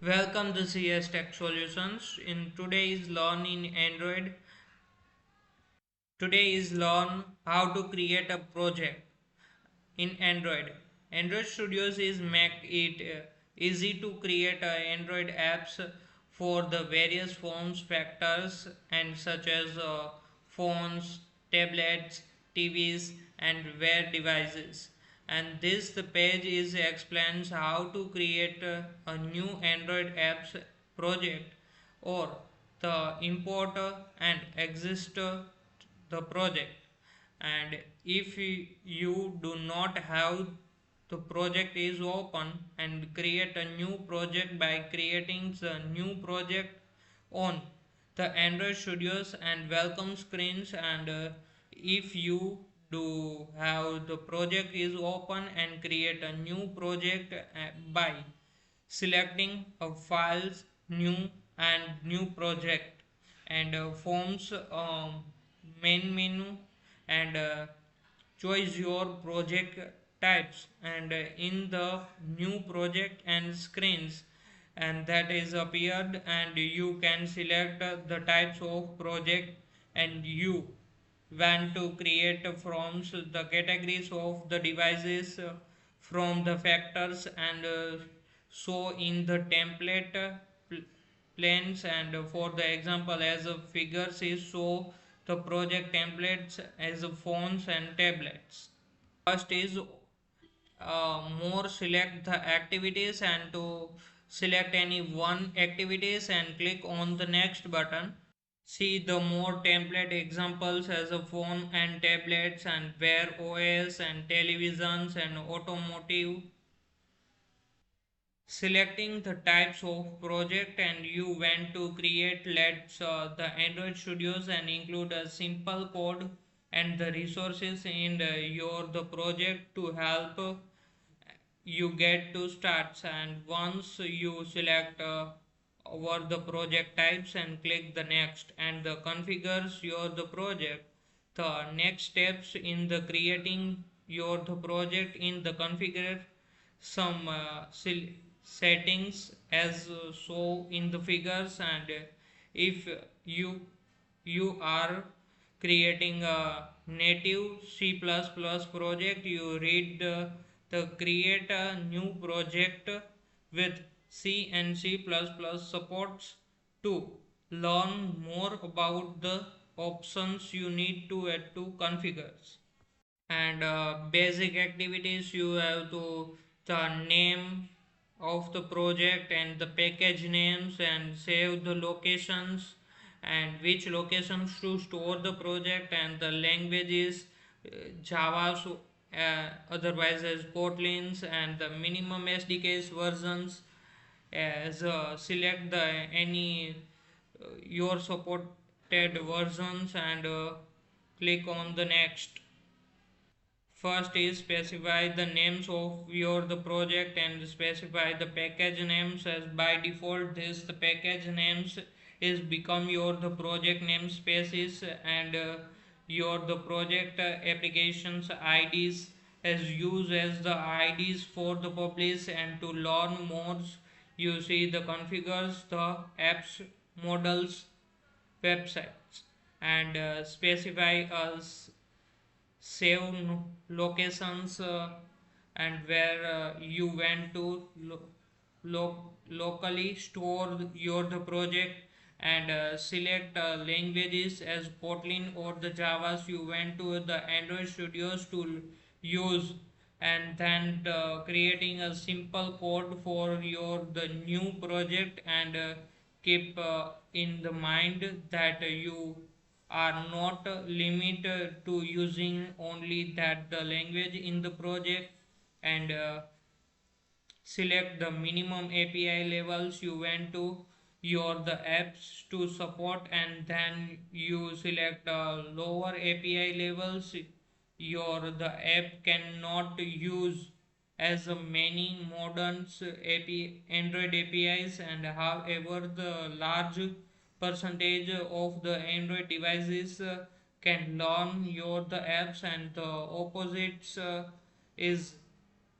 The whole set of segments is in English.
Welcome to CS Tech Solutions. In today's Learn in Android, today is learn how to create a project in Android. Android Studios is make it easy to create Android apps for the various forms factors and such as phones, tablets, TVs and wear devices. And this the page is explains how to create a new Android apps project or the import and exist the project. And if you do not have the project is open, and create a new project by creating the new project on the Android Studios and welcome screens. And if you do have the project is open and create a new project by selecting a files new and new project and forms main menu and choose your project types. And in the new project and screens and that is appeared, and you can select the types of project and you want to create from the categories of the devices from the factors. And so in the template planes. And for the example as a figures is so the project templates as a phones and tablets. First is more select the activities, and to select any one activities and click on the next button. See the more template examples as a phone and tablets and wear OS and televisions and automotive. Selecting the types of project and you want to create, let's the Android Studios and include a simple code and the resources in your the project to help you get to start. And once you select over the project types and click the next and the configures your the project, the next steps in the creating your the project in the configure some settings as so in the figures. And if you are creating a native C++ project, you read the create a new project with C and C++ supports. To learn more about the options you need to add to configures and basic activities, you have to the name of the project and the package names and save the locations and which locations to store the project and the languages java, so otherwise as kotlins, and the minimum sdks versions as select the any your supported versions and click on the next. First is specify the names of your the project and specify the package names. As by default this the package names is become your the project namespaces and your the project applications IDs as use as the IDs for the publish. And to learn more you see the configures the apps models websites and specify as save locations and where you went to locally store your the project and select languages as kotlin or the javas you went to the Android Studios to use. And then creating a simple code for your the new project and keep in the mind that you are not limited to using only that the language in the project. And select the minimum API levels you want to your the apps to support, and then you select lower API levels your the app cannot use as many modern Android APIs. And however the large percentage of the Android devices can learn your the apps, and the opposites is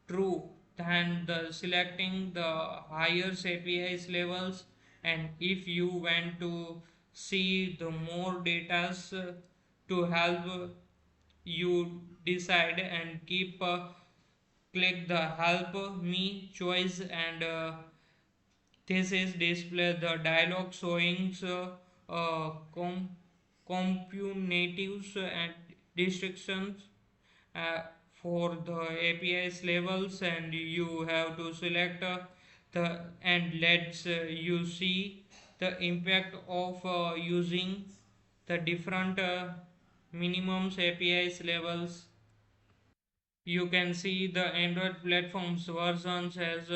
true than the selecting the higher APIs levels. And if you want to see the more data to help you decide and keep click the help me choice, and this is display the dialog showing computives and restrictions uh, for the APIs levels, and you have to select the and let's you see the impact of using the different minimums APIs levels. You can see the Android platforms versions has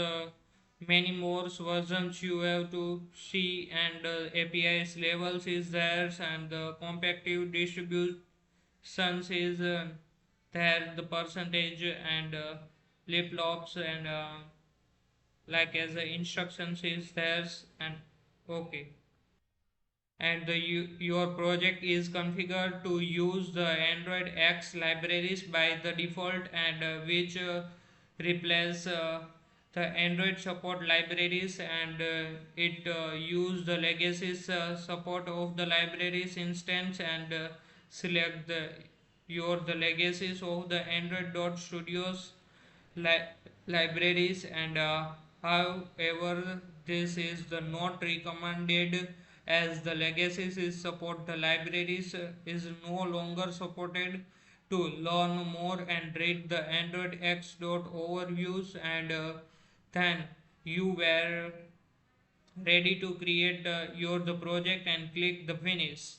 many more versions you have to see, and APIs levels is there, and the compactive distributions is there, the percentage, and flip flops, and like as instructions is there, and okay. And your project is configured to use the Android X libraries by the default, and which replace the Android support libraries, and it use the legacy support of the libraries instance, and select the legacies of the Android dot studios li- libraries, and however this is the not recommended, as the legacies is support the libraries is no longer supported. To learn more and read the Android X dot overviews, and then you were ready to create your the project and click the finish.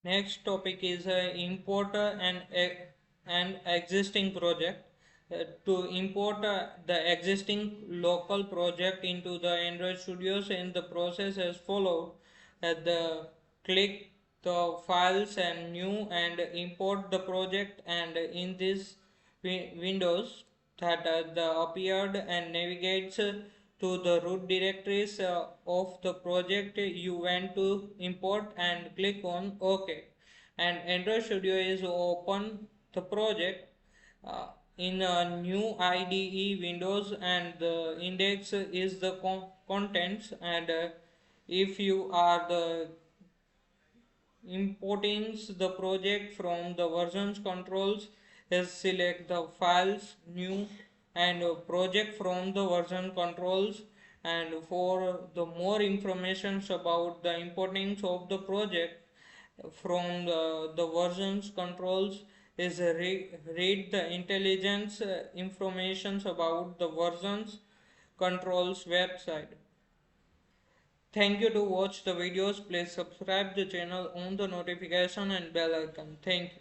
Next topic is import and existing project. To import the existing local project into the Android Studios, in the process as followed. The click the files and new and import the project, and in this windows that the appeared and navigates to the root directories of the project you want to import, and click on OK. And Android Studio is open the project in a new IDE windows, and the index is the contents, and if you are the importing the project from the versions controls, is select the files new and project from the version controls. And for the more information about the importance of the project from the versions controls, is read the intelligence informations about the versions controls website. Thank you to watch the videos. Please subscribe the channel on the notification and bell icon. Thank you.